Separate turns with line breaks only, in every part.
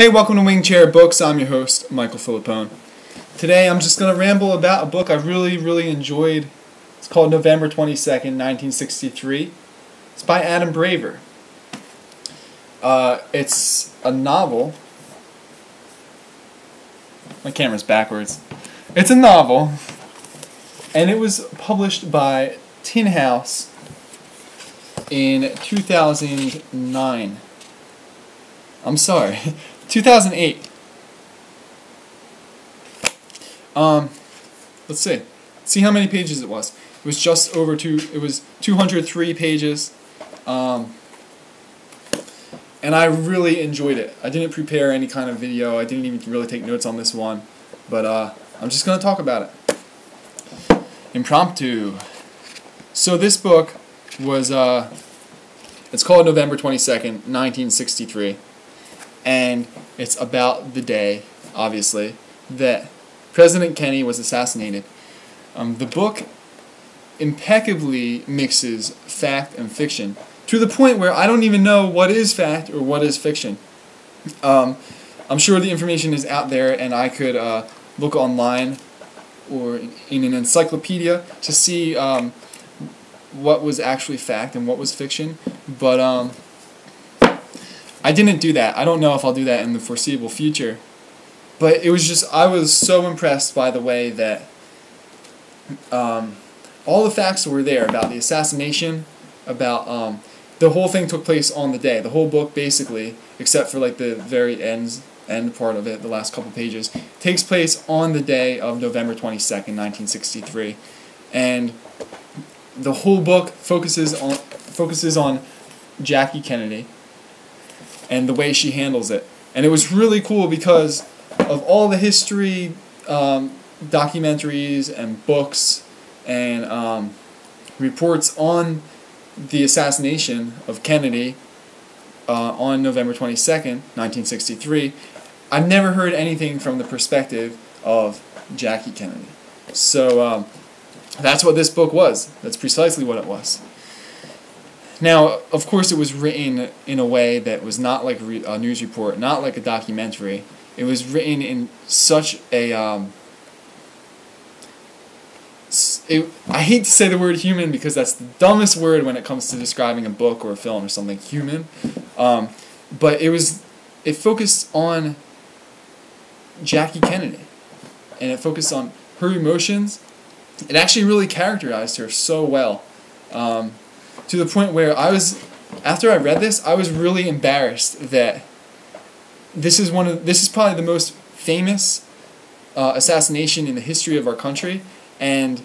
Hey, welcome to Wing Chair Books. I'm your host, Michael Filippone. Today I'm just going to ramble about a book I really enjoyed. It's called November 22nd, 1963. It's by Adam Braver. It's a novel. My camera's backwards. It's a novel, and it was published by Tin House in 2009. I'm sorry, 2008. Let's see. See how many pages it was. It was just over it was 203 pages. And I really enjoyed it. I didn't prepare any kind of video. I didn't even really take notes on this one. But I'm just going to talk about it. Impromptu. So this book was, it's called November 22nd, 1963. And it's about the day, obviously, that President Kennedy was assassinated. The book impeccably mixes fact and fiction, to the point where I don't even know what is fact or what is fiction. I'm sure the information is out there, and I could look online or in an encyclopedia to see what was actually fact and what was fiction, but I didn't do that. I don't know if I'll do that in the foreseeable future. But it was just, I was so impressed by the way that all the facts were there about the assassination, about the whole thing took place on the day. The whole book, basically, except for like the very end part of it, the last couple pages, takes place on the day of November 22nd, 1963. And the whole book focuses on Jackie Kennedy and the way she handles it. And it was really cool because of all the history, documentaries and books and reports on the assassination of Kennedy on November 22nd, 1963. I've never heard anything from the perspective of Jackie Kennedy. So that's what this book was. That's precisely what it was. Now, of course, it was written in a way that was not like a news report, not like a documentary. It was written in such a... I hate to say the word human because that's the dumbest word when it comes to describing a book or a film or something, human. But it focused on Jackie Kennedy. And it focused on her emotions. It actually really characterized her so well. To the point where after I read this, I was really embarrassed that this is probably the most famous assassination in the history of our country, and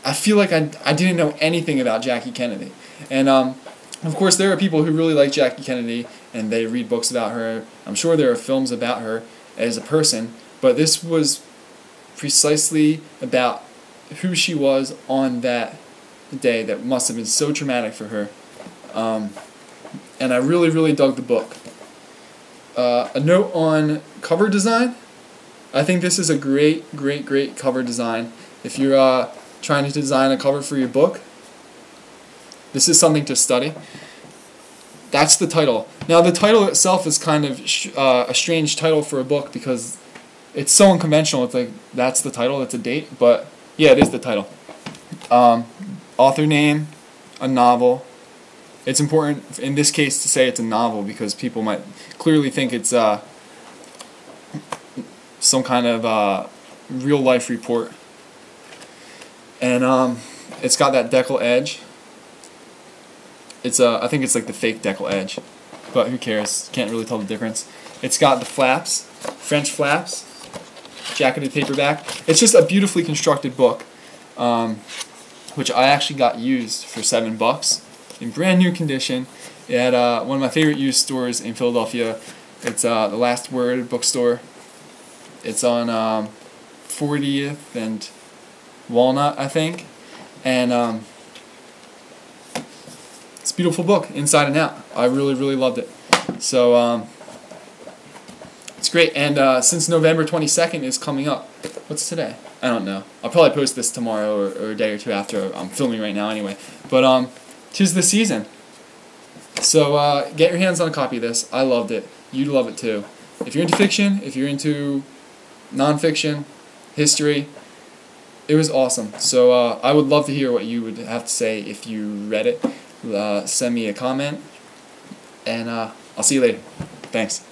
I feel like I didn't know anything about Jackie Kennedy. And of course, there are people who really like Jackie Kennedy, and they read books about her. I'm sure there are films about her as a person, but this was precisely about who she was on that day that must have been so traumatic for her. And I really dug the book. A note on cover design. I think this is a great cover design. If you're trying to design a cover for your book, this is something to study. That's the title. Now, the title itself is kind of a strange title for a book because it's so unconventional. It's like, that's the title, it's a date, but yeah, it is the title. Author name, a novel. It's important in this case to say it's a novel because people might clearly think it's some kind of real life report. And it's got that decal edge. I think it's like the fake decal edge, but who cares? Can't really tell the difference. It's got the flaps, French flaps, jacketed paperback. It's just a beautifully constructed book. Which I actually got used for $7 in brand new condition at one of my favorite used stores in Philadelphia. It's the Last Word bookstore. It's on 40th and Walnut, I think. And it's a beautiful book, inside and out. I really loved it. So it's great. And since November 22nd is coming up, what's today? I don't know. I'll probably post this tomorrow or a day or two after. I'm filming right now anyway. But 'tis the season. So get your hands on a copy of this. I loved it. You'd love it too. if you're into fiction, if you're into nonfiction, history, it was awesome. So I would love to hear what you would have to say if you read it. Send me a comment, and I'll see you later. Thanks.